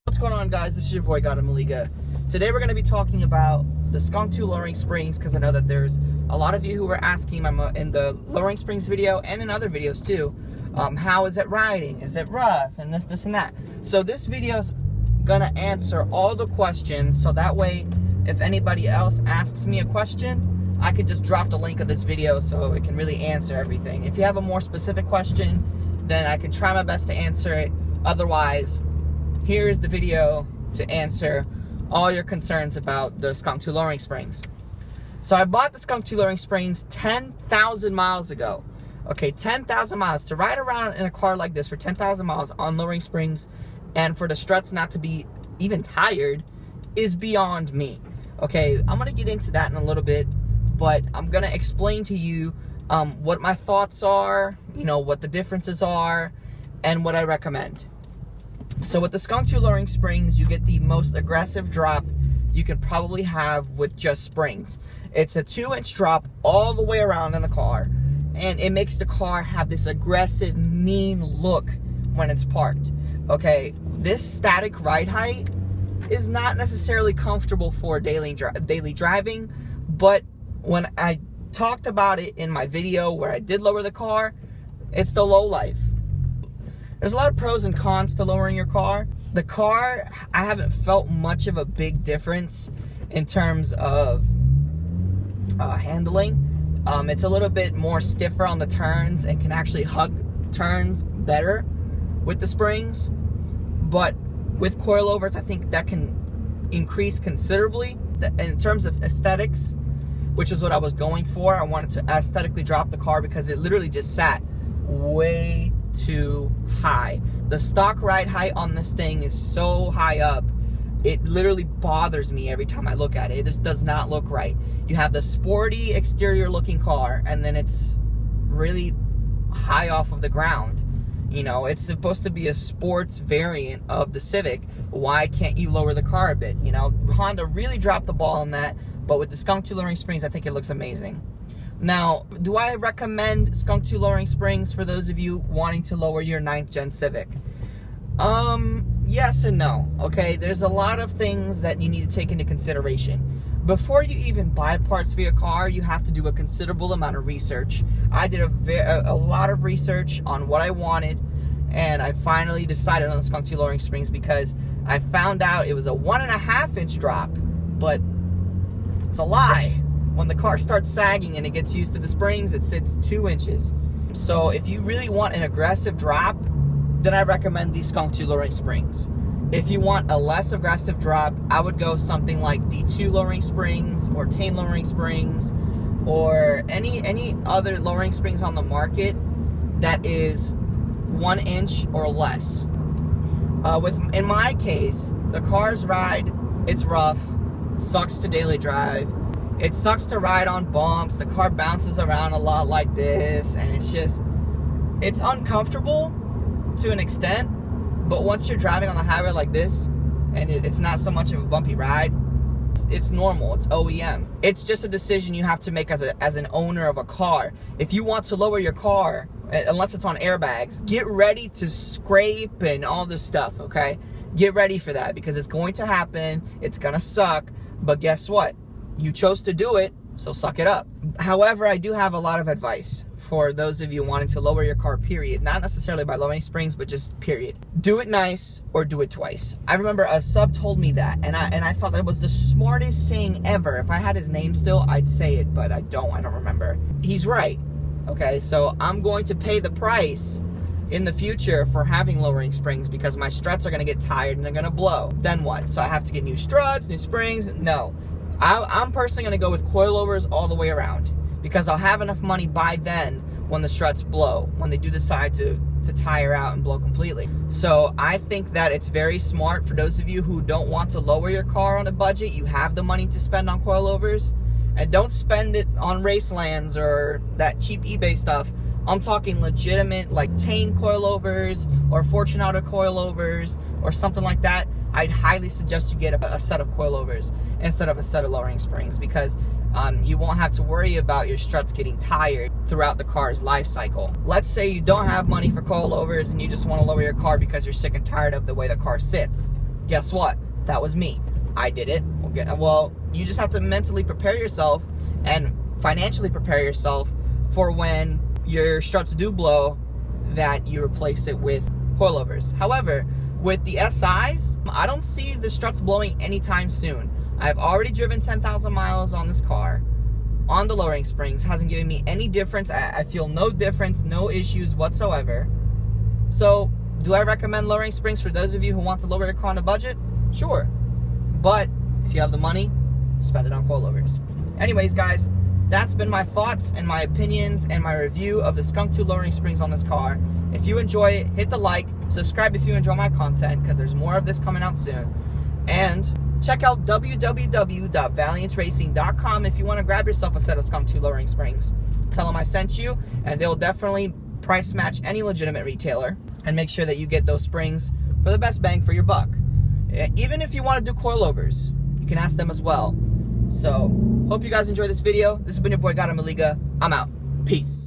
What's going on, guys? This is your boy Gata Maliga. Today we're going to be talking about the Skunk2 lowering springs, because I know that there's a lot of you who were asking in the lowering springs video and in other videos too, how is it riding? Is it rough? And this and that. So this video is going to answer all the questions, so that way if anybody else asks me a question, I can just drop the link of this video so it can really answer everything. If you have a more specific question, then I can try my best to answer it. Otherwise, here's the video to answer all your concerns about the Skunk2 lowering springs. So I bought the Skunk2 lowering springs 10,000 miles ago. Okay, 10,000 miles. To ride around in a car like this for 10,000 miles on lowering springs and for the struts not to be even tired is beyond me. Okay, I'm gonna get into that in a little bit, but I'm gonna explain to you what my thoughts are, what the differences are, and what I recommend. So with the Skunk2 lowering springs, you get the most aggressive drop you can probably have with just springs. It's a 2-inch drop all the way around in the car, and it makes the car have this aggressive, mean look when it's parked. Okay, this static ride height is not necessarily comfortable for daily driving, but when I talked about it in my video where I did lower the car, it's the low life. There's a lot of pros and cons to lowering your car. The car, I haven't felt much of a big difference in terms of handling. It's a little bit more stiffer on the turns and can actually hug turns better with the springs. But with coilovers, I think that can increase considerably. In terms of aesthetics, which is what I was going for, I wanted to aesthetically drop the car because it literally just sat way too high. The stock ride height on this thing is so high up, it literally bothers me every time I look at it. It just does not look right. You have the sporty exterior looking car, and then it's really high off of the ground. It's supposed to be a sports variant of the Civic. Why can't you lower the car a bit? Honda really dropped the ball on that, but with the Skunk2 lowering springs, I think it looks amazing. Now, do I recommend Skunk2 lowering springs for those of you wanting to lower your 9th gen Civic? Yes and no. Okay, there's a lot of things that you need to take into consideration. Before you even buy parts for your car, you have to do a considerable amount of research. I did a lot of research on what I wanted, and I finally decided on the Skunk2 lowering springs because I found out it was a 1.5-inch drop, but it's a lie. When the car starts sagging and it gets used to the springs, it sits 2 inches. So if you really want an aggressive drop, then I recommend these Skunk2 lowering springs. If you want a less aggressive drop, I would go something like D2 lowering springs or Tane lowering springs or any other lowering springs on the market that is 1 inch or less. In my case, the car's ride, it's rough, it sucks to daily drive. It sucks to ride on bumps. The car bounces around a lot like this, and it's uncomfortable to an extent, but once you're driving on the highway like this, and it's not so much of a bumpy ride, it's normal, it's OEM. It's just a decision you have to make as an owner of a car. If you want to lower your car, unless it's on airbags, get ready to scrape and all this stuff, okay? Get ready for that, because it's going to happen, it's gonna suck, but guess what? You chose to do it, so suck it up. However, I do have a lot of advice for those of you wanting to lower your car, period. Not necessarily by lowering springs, but just period. Do it nice or do it twice. I remember a sub told me that, and I thought that was the smartest saying ever. If I had his name still, I'd say it, but I don't remember. He's right, okay? So I'm going to pay the price in the future for having lowering springs because my struts are gonna get tired and they're gonna blow. Then what? So I have to get new struts, new springs? No. I'm personally going to go with coilovers all the way around because I'll have enough money by then when the struts blow, when they do decide to tire out and blow completely. So I think that it's very smart for those of you who don't want to lower your car on a budget. You have the money to spend on coilovers, and don't spend it on Racelands or that cheap eBay stuff. I'm talking legitimate like Tane coilovers or Fortunato coilovers or something like that. I'd highly suggest you get a set of coilovers instead of a set of lowering springs because you won't have to worry about your struts getting tired throughout the car's life cycle. Let's say you don't have money for coilovers and you just want to lower your car because you're sick and tired of the way the car sits. Guess what? That was me. I did it. Okay. Well, you just have to mentally prepare yourself and financially prepare yourself for when your struts do blow, that you replace it with coilovers. However, with the SIs, I don't see the struts blowing anytime soon. I've already driven 10,000 miles on this car. On the lowering springs, hasn't given me any difference. I feel no difference, no issues whatsoever. So, do I recommend lowering springs for those of you who want to lower your car on a budget? Sure. But if you have the money, spend it on coilovers. Anyways, guys, that's been my thoughts and my opinions and my review of the Skunk2 lowering springs on this car. If you enjoy it, hit the like, subscribe if you enjoy my content, because there's more of this coming out soon. And check out www.valiantracing.com if you want to grab yourself a set of Skunk2 lowering springs. Tell them I sent you, and they'll definitely price match any legitimate retailer and make sure that you get those springs for the best bang for your buck. Even if you want to do coilovers, you can ask them as well. So, hope you guys enjoyed this video. This has been your boy, Gata Maliga. I'm out. Peace.